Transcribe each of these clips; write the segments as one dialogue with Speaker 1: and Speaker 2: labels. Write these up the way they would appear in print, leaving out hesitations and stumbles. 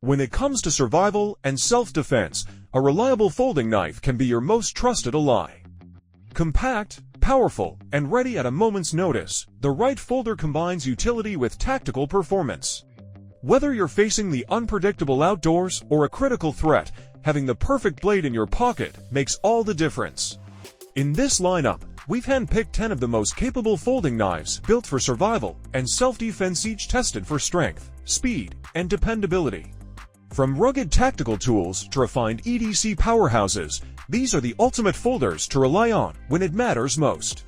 Speaker 1: When it comes to survival and self-defense, a reliable folding knife can be your most trusted ally. Compact, powerful, and ready at a moment's notice, the right folder combines utility with tactical performance. Whether you're facing the unpredictable outdoors or a critical threat, having the perfect blade in your pocket makes all the difference. In this lineup, we've handpicked 10 of the most capable folding knives built for survival and self-defense, each tested for strength, speed, and dependability. From rugged tactical tools to refined EDC powerhouses, these are the ultimate folders to rely on when it matters most.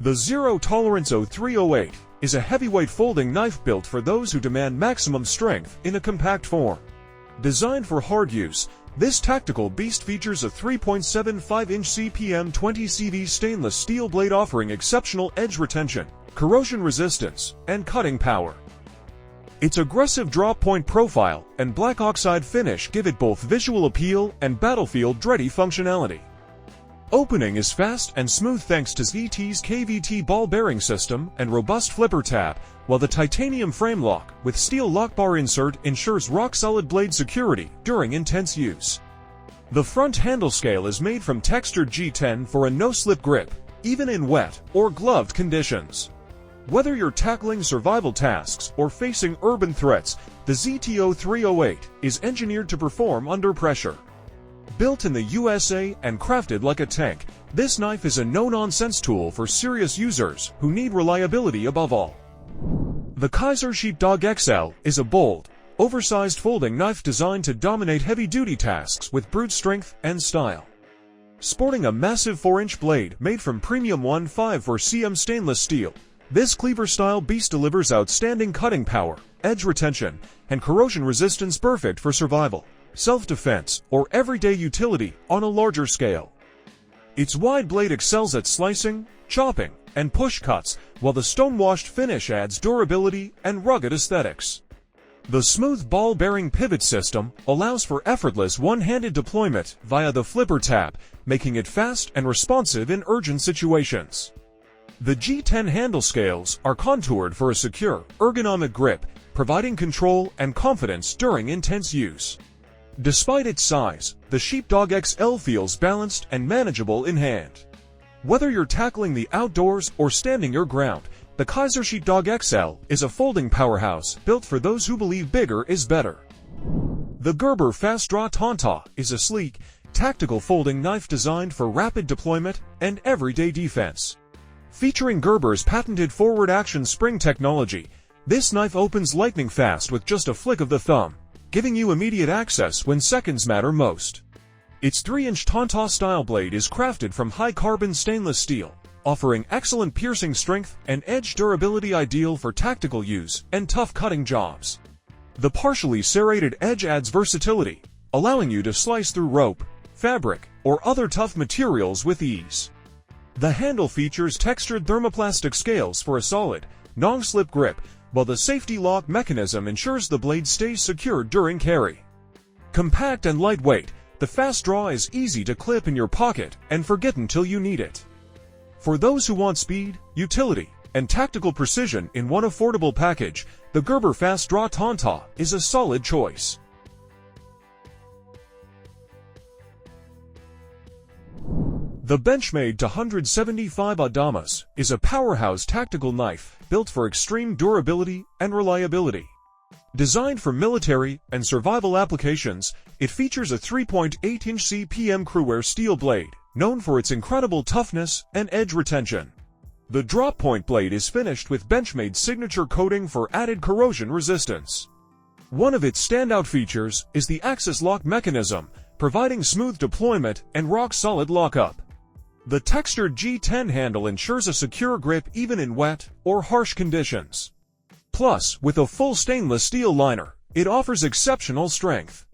Speaker 1: The Zero Tolerance 0308 is a heavyweight folding knife built for those who demand maximum strength in a compact form. Designed for hard use, this tactical beast features a 3.75-inch CPM 20CV stainless steel blade offering exceptional edge retention, corrosion resistance, and cutting power. Its aggressive drop-point profile and black oxide finish give it both visual appeal and battlefield-ready functionality. Opening is fast and smooth thanks to ZT's KVT ball bearing system and robust flipper tab, while the titanium frame lock with steel lock bar insert ensures rock-solid blade security during intense use. The front handle scale is made from textured G10 for a no-slip grip, even in wet or gloved conditions. Whether you're tackling survival tasks or facing urban threats, the ZT0308 is engineered to perform under pressure. Built in the USA and crafted like a tank, this knife is a no-nonsense tool for serious users who need reliability above all. The Kizer Sheepdog XL is a bold, oversized folding knife designed to dominate heavy-duty tasks with brute strength and style. Sporting a massive 4-inch blade made from premium 1.54 stainless steel, this cleaver-style beast delivers outstanding cutting power, edge retention, and corrosion resistance perfect for survival, self-defense, or everyday utility on a larger scale. Its wide blade excels at slicing, chopping, and push cuts, while the stone-washed finish adds durability and rugged aesthetics. The smooth ball-bearing pivot system allows for effortless one-handed deployment via the flipper tab, making it fast and responsive in urgent situations. The G10 handle scales are contoured for a secure, ergonomic grip, providing control and confidence during intense use. Despite its size, the Sheepdog XL feels balanced and manageable in hand. Whether you're tackling the outdoors or standing your ground, the Kizer Sheepdog XL is a folding powerhouse built for those who believe bigger is better. The Gerber Fast Draw Tanto is a sleek, tactical folding knife designed for rapid deployment and everyday defense. Featuring Gerber's patented forward action spring technology, this knife opens lightning fast with just a flick of the thumb, giving you immediate access when seconds matter most. Its 3-inch Tanto style blade is crafted from high-carbon stainless steel, offering excellent piercing strength and edge durability ideal for tactical use and tough cutting jobs. The partially serrated edge adds versatility, allowing you to slice through rope, fabric, or other tough materials with ease. The handle features textured thermoplastic scales for a solid, non-slip grip, while the safety lock mechanism ensures the blade stays secure during carry. Compact and lightweight, the Fast Draw is easy to clip in your pocket and forget until you need it. For those who want speed, utility, and tactical precision in one affordable package, the Gerber Fast Draw Tanto is a solid choice. The Benchmade 175 Adamas is a powerhouse tactical knife built for extreme durability and reliability. Designed for military and survival applications, it features a 3.8-inch CPM crewware steel blade, known for its incredible toughness and edge retention. The drop-point blade is finished with Benchmade's signature coating for added corrosion resistance. One of its standout features is the axis lock mechanism, providing smooth deployment and rock-solid lockup. The textured G10 handle ensures a secure grip even in wet or harsh conditions. Plus, with a full stainless steel liner, it offers exceptional strength.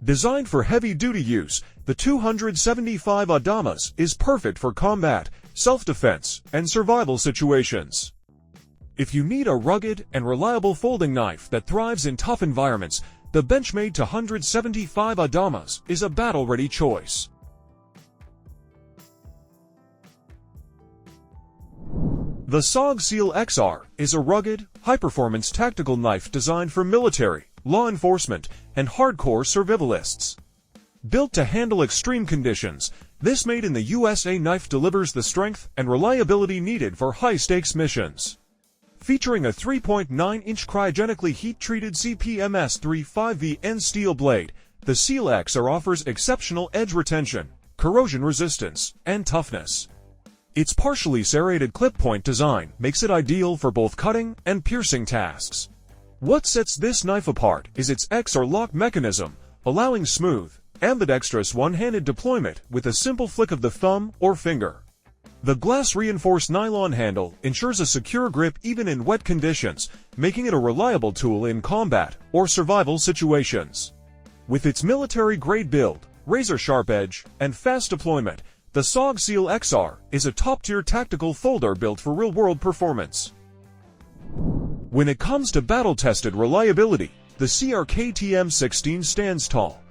Speaker 1: Designed for heavy-duty use, the 275 Adamas is perfect for combat, self-defense, and survival situations. If you need a rugged and reliable folding knife that thrives in tough environments, the Benchmade 175 Adamas is a battle-ready choice. The Hogue EX-A01 is a rugged, high-performance tactical knife designed for military, law enforcement, and hardcore survivalists. Built to handle extreme conditions, this made-in-the-USA knife delivers the strength and reliability needed for high-stakes missions. Featuring a 3.9-inch cryogenically heat-treated CPMS 35VN steel blade, the EX-A01 offers exceptional edge retention, corrosion resistance, and toughness. Its partially serrated clip-point design makes it ideal for both cutting and piercing tasks. What sets this knife apart is its EX-A01 lock mechanism, allowing smooth, ambidextrous one-handed deployment with a simple flick of the thumb or finger. The glass-reinforced nylon handle ensures a secure grip even in wet conditions, making it a reliable tool in combat or survival situations. With its military-grade build, razor-sharp edge, and fast deployment, the Hogue EX-A01 is a top-tier tactical folder built for real-world performance. When it comes to battle-tested reliability, the CRKT M16 stands tall.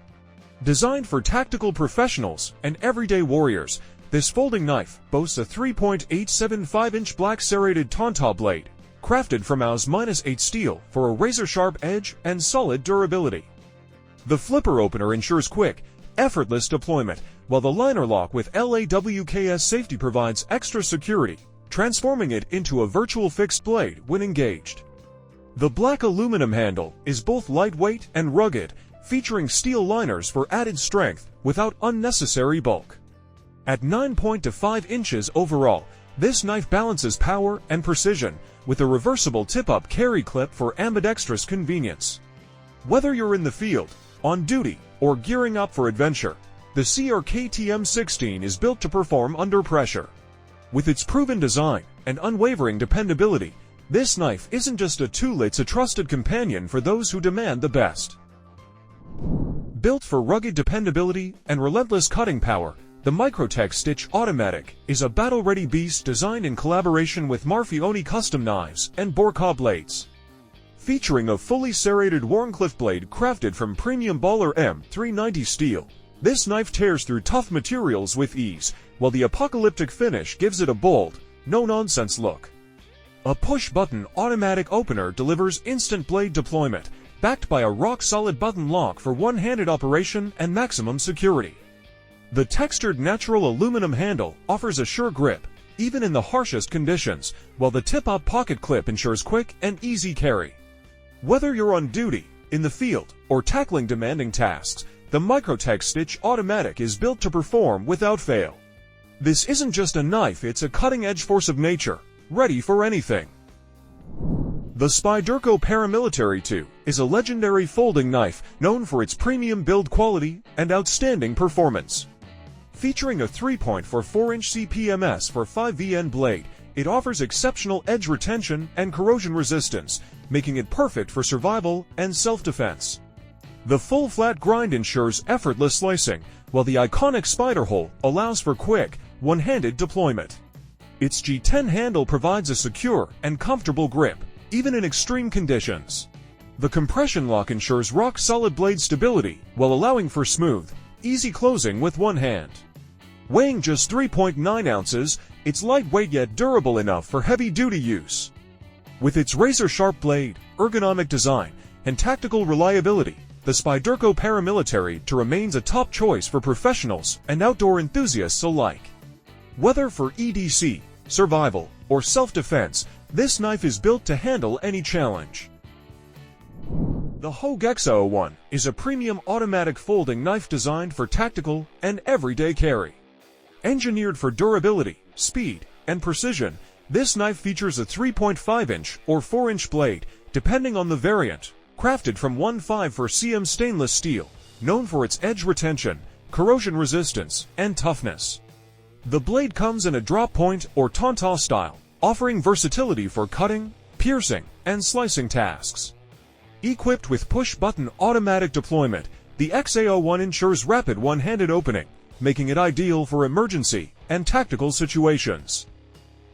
Speaker 1: Designed for tactical professionals and everyday warriors, this folding knife boasts a 3.875-inch black serrated Tanto blade, crafted from Adamas-8 steel for a razor-sharp edge and solid durability. The flipper opener ensures quick, effortless deployment, while the liner lock with LAWKS safety provides extra security, transforming it into a virtual fixed blade when engaged. The black aluminum handle is both lightweight and rugged, featuring steel liners for added strength without unnecessary bulk. At 9.25 inches overall, this knife balances power and precision with a reversible tip-up carry clip for ambidextrous convenience. Whether you're in the field, on duty, or gearing up for adventure, the CRKT M16 is built to perform under pressure. With its proven design and unwavering dependability, this knife isn't just a tool, it's a trusted companion for those who demand the best. Built for rugged dependability and relentless cutting power, the Microtech Stitch Automatic is a battle-ready beast designed in collaboration with Marfioni Custom Knives and Borka Blades. Featuring a fully serrated Wharncliffe blade crafted from premium Baller M390 steel, this knife tears through tough materials with ease, while the apocalyptic finish gives it a bold, no-nonsense look. A push-button automatic opener delivers instant blade deployment, backed by a rock-solid button lock for one-handed operation and maximum security. The textured natural aluminum handle offers a sure grip, even in the harshest conditions, while the tip-up pocket clip ensures quick and easy carry. Whether you're on duty, in the field, or tackling demanding tasks, the Microtech Stitch Automatic is built to perform without fail. This isn't just a knife, it's a cutting-edge force of nature, ready for anything. The Spyderco Paramilitary 2 is a legendary folding knife known for its premium build quality and outstanding performance. Featuring a 3.44-inch CPMS 5VN blade, it offers exceptional edge retention and corrosion resistance, making it perfect for survival and self-defense. The full flat grind ensures effortless slicing, while the iconic spider hole allows for quick, one-handed deployment. Its G10 handle provides a secure and comfortable grip, even in extreme conditions. The compression lock ensures rock-solid blade stability while allowing for smooth, easy closing with one hand. Weighing just 3.9 ounces, it's lightweight yet durable enough for heavy-duty use. With its razor-sharp blade, ergonomic design, and tactical reliability, the Spyderco Paramilitary 2 remains a top choice for professionals and outdoor enthusiasts alike. Whether for EDC, survival, or self-defense, this knife is built to handle any challenge. The Hogue EX-A01 is a premium automatic folding knife designed for tactical and everyday carry. Engineered for durability, speed, and precision, this knife features a 3.5-inch or 4-inch blade, depending on the variant, crafted from 1.5 stainless steel, known for its edge retention, corrosion resistance, and toughness. The blade comes in a drop point or Tanto style, offering versatility for cutting, piercing, and slicing tasks. Equipped with push-button automatic deployment, the EX-A01 ensures rapid one-handed opening, making it ideal for emergency and tactical situations.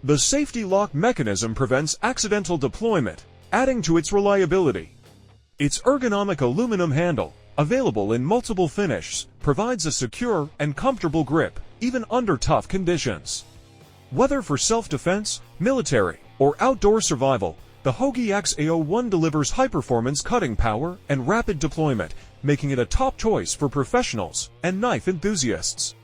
Speaker 1: The safety lock mechanism prevents accidental deployment, adding to its reliability. Its ergonomic aluminum handle, available in multiple finishes, provides a secure and comfortable grip, even under tough conditions. Whether for self-defense, military, or outdoor survival, the Hogue EX-A01 delivers high-performance cutting power and rapid deployment, making it a top choice for professionals and knife enthusiasts.